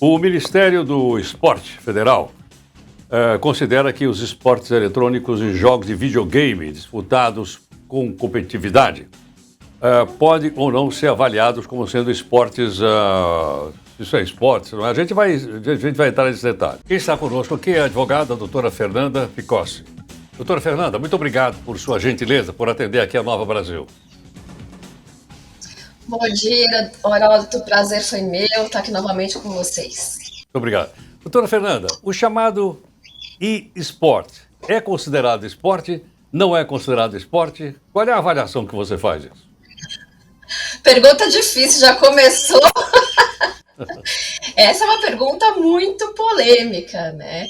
O Ministério do Esporte Federal considera que os esportes eletrônicos e jogos de videogame disputados com competitividade podem ou não ser avaliados como sendo esportes. Isso é esportes, não é? A gente vai entrar nesse detalhe. Quem está conosco aqui é a advogada, a doutora Fernanda Picossi. Doutora Fernanda, muito obrigado por sua gentileza, por atender aqui a Nova Brasil. Bom dia, Heródoto, o prazer foi meu estar aqui novamente com vocês. Muito obrigado. Doutora Fernanda, o chamado e-sport é considerado esporte? Não é considerado esporte? Qual é a avaliação que você faz disso? Pergunta difícil, já começou. Essa é uma pergunta muito polêmica, né?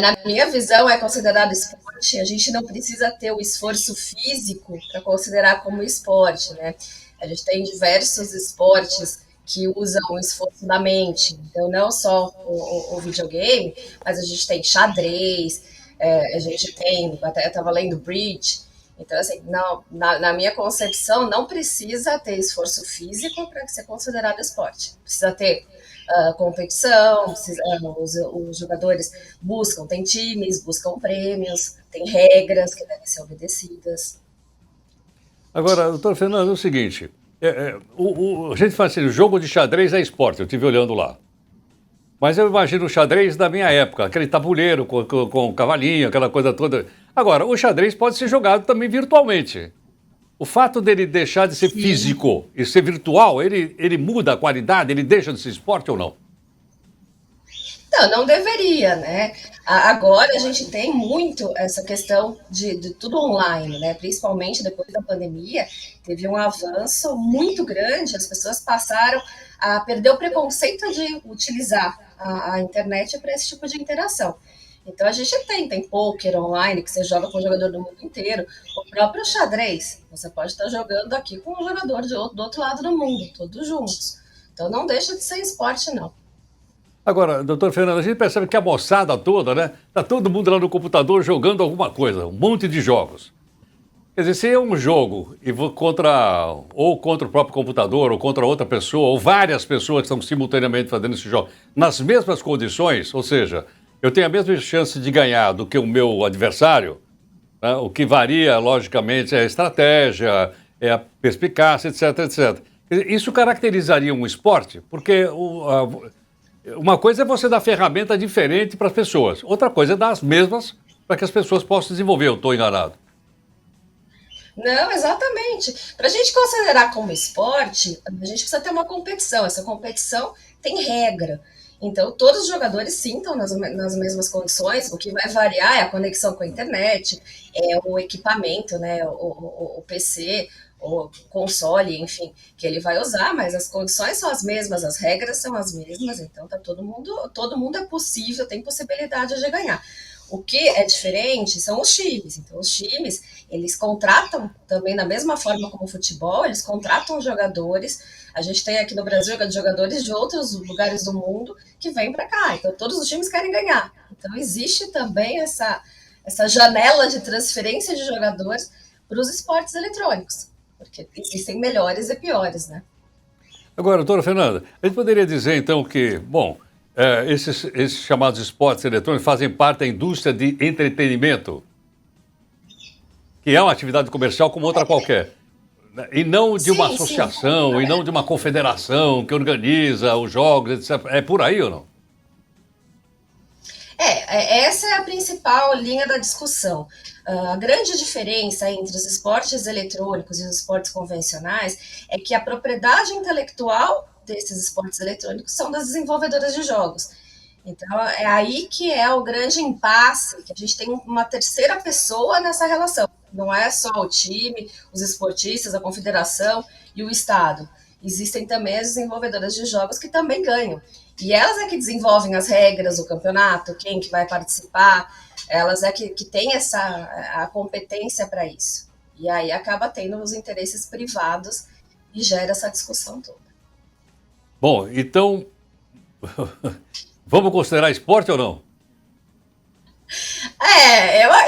Na minha visão, é considerado esporte. A gente não precisa ter o esforço físico para considerar como esporte, né? A gente tem diversos esportes que usam o esforço da mente. Então, não só o videogame, mas a gente tem xadrez, a gente tem, até eu estava lendo bridge. Então, assim, não, na minha concepção, não precisa ter esforço físico para ser considerado esporte. Precisa ter competição, os jogadores tem times, buscam prêmios, tem regras que devem ser obedecidas. Agora, doutora Fernanda, é o seguinte, a gente fala assim, o jogo de xadrez é esporte, eu estive olhando lá. Mas eu imagino o xadrez da minha época, aquele tabuleiro com cavalinho, aquela coisa toda. Agora, o xadrez pode ser jogado também virtualmente. O fato dele deixar de ser físico e ser virtual, ele muda a qualidade, ele deixa de ser esporte ou não? Não deveria, né? Agora a gente tem muito essa questão de tudo online, né? Principalmente depois da pandemia, teve um avanço muito grande, as pessoas passaram a perder o preconceito de utilizar a internet para esse tipo de interação. Então a gente tem poker online, que você joga com o jogador do mundo inteiro, o próprio xadrez, você pode estar jogando aqui com um jogador do outro lado do mundo, todos juntos. Então não deixa de ser esporte, não. Agora, doutor Fernando, a gente percebe que a moçada toda, né? Tá todo mundo lá no computador jogando alguma coisa, um monte de jogos. Quer dizer, se é um jogo contra o próprio computador, ou contra outra pessoa, ou várias pessoas que estão simultaneamente fazendo esse jogo, nas mesmas condições, ou seja, eu tenho a mesma chance de ganhar do que o meu adversário, né? O que varia, logicamente, é a estratégia, é a perspicácia, etc, etc. Isso caracterizaria um esporte? Porque uma coisa é você dar ferramenta diferente para as pessoas, outra coisa é dar as mesmas para que as pessoas possam desenvolver. Eu estou enganado? Não, exatamente. Para a gente considerar como esporte, a gente precisa ter uma competição. Essa competição tem regra. Então, todos os jogadores sim estão nas mesmas condições. O que vai variar é a conexão com a internet, é o equipamento, né, o PC, o console, enfim, que ele vai usar, mas as condições são as mesmas, as regras são as mesmas, então todo mundo é possível, tem possibilidade de ganhar. O que é diferente são os times. Então, os times, eles contratam também da mesma forma como o futebol, eles contratam jogadores. A gente tem aqui no Brasil jogadores de outros lugares do mundo que vêm para cá. Então, todos os times querem ganhar. Então, existe também essa janela de transferência de jogadores para os esportes eletrônicos, porque existem melhores e piores, né? Agora, doutora Fernanda, a gente poderia dizer, então, que, bom, esses chamados esportes eletrônicos fazem parte da indústria de entretenimento, que é uma atividade comercial como outra qualquer, né? E não de uma associação, e não de uma confederação que organiza os jogos, etc. É por aí ou não? Essa é a principal linha da discussão. A grande diferença entre os esportes eletrônicos e os esportes convencionais é que a propriedade intelectual desses esportes eletrônicos são das desenvolvedoras de jogos. Então, é aí que é o grande impasse, que a gente tem uma terceira pessoa nessa relação. Não é só o time, os esportistas, a confederação e o Estado. Existem também as desenvolvedoras de jogos que também ganham. E elas é que desenvolvem as regras do campeonato, quem que vai participar, elas é que têm a competência para isso. E aí acaba tendo os interesses privados e gera essa discussão toda. Bom, então, vamos considerar esporte ou não?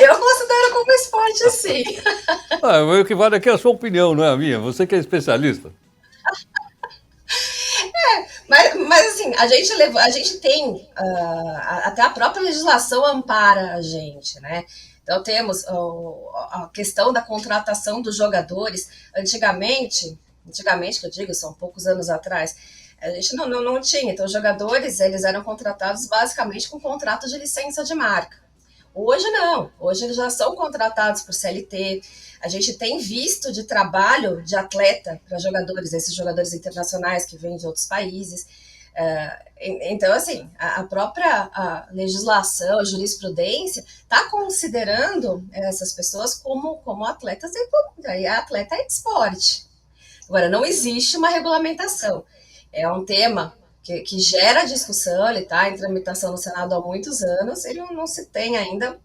Eu considero como esporte, sim. O que vale aqui é a sua opinião, não é a minha. Você que é especialista. Mas assim, a gente tem, até a própria legislação ampara a gente, né? Então temos a questão da contratação dos jogadores. Antigamente que eu digo, são poucos anos atrás, a gente não tinha. Então os jogadores, eles eram contratados basicamente com contrato de licença de marca. Hoje não, hoje eles já são contratados por CLT. A gente tem visto de trabalho de atleta para jogadores, esses jogadores internacionais que vêm de outros países. Então, assim, a própria legislação, a jurisprudência está considerando essas pessoas como atletas e atleta é esporte. Agora, não existe uma regulamentação. É um tema que gera discussão, ele está em tramitação no Senado há muitos anos, ele não se tem ainda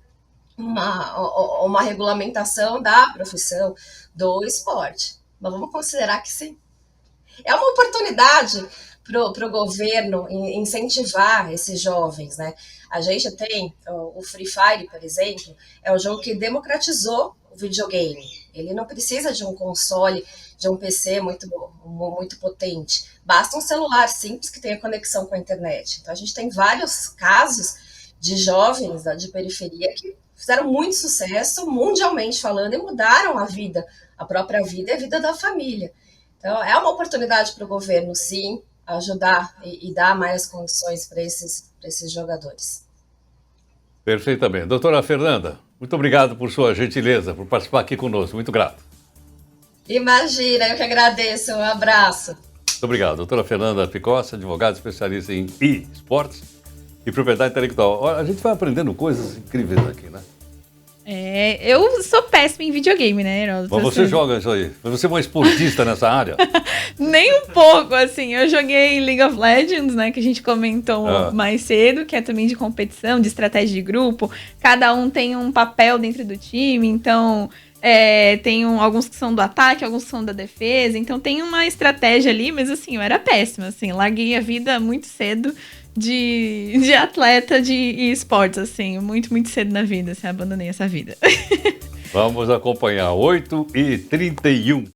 uma regulamentação da profissão do esporte. Mas vamos considerar que sim. É uma oportunidade para o governo incentivar esses jovens, né? A gente tem o Free Fire, por exemplo, é um jogo que democratizou o videogame. Ele não precisa de um console, de um PC muito potente. Basta um celular simples que tenha conexão com a internet. Então a gente tem vários casos de jovens de periferia que fizeram muito sucesso, mundialmente falando, e mudaram a própria vida e a vida da família. Então, é uma oportunidade para o governo, sim, ajudar e dar mais condições para esses jogadores. Perfeitamente. Doutora Fernanda, muito obrigado por sua gentileza, por participar aqui conosco. Muito grato. Imagina, eu que agradeço. Um abraço. Muito obrigado. Doutora Fernanda Picossi, advogada especialista em esportes e propriedade intelectual. A gente vai aprendendo coisas incríveis aqui, né? Eu sou péssima em videogame, né, Heródoto? Mas você joga isso aí. Mas você é uma esportista nessa área? Nem um pouco, assim. Eu joguei League of Legends, né, que a gente comentou mais cedo, que é também de competição, de estratégia de grupo. Cada um tem um papel dentro do time, então tem alguns que são do ataque, alguns que são da defesa. Então tem uma estratégia ali, mas assim, eu era péssima, assim. Larguei a vida muito cedo de atleta de esportes, assim, muito, muito cedo na vida, assim, abandonei essa vida. Vamos acompanhar, 8h31.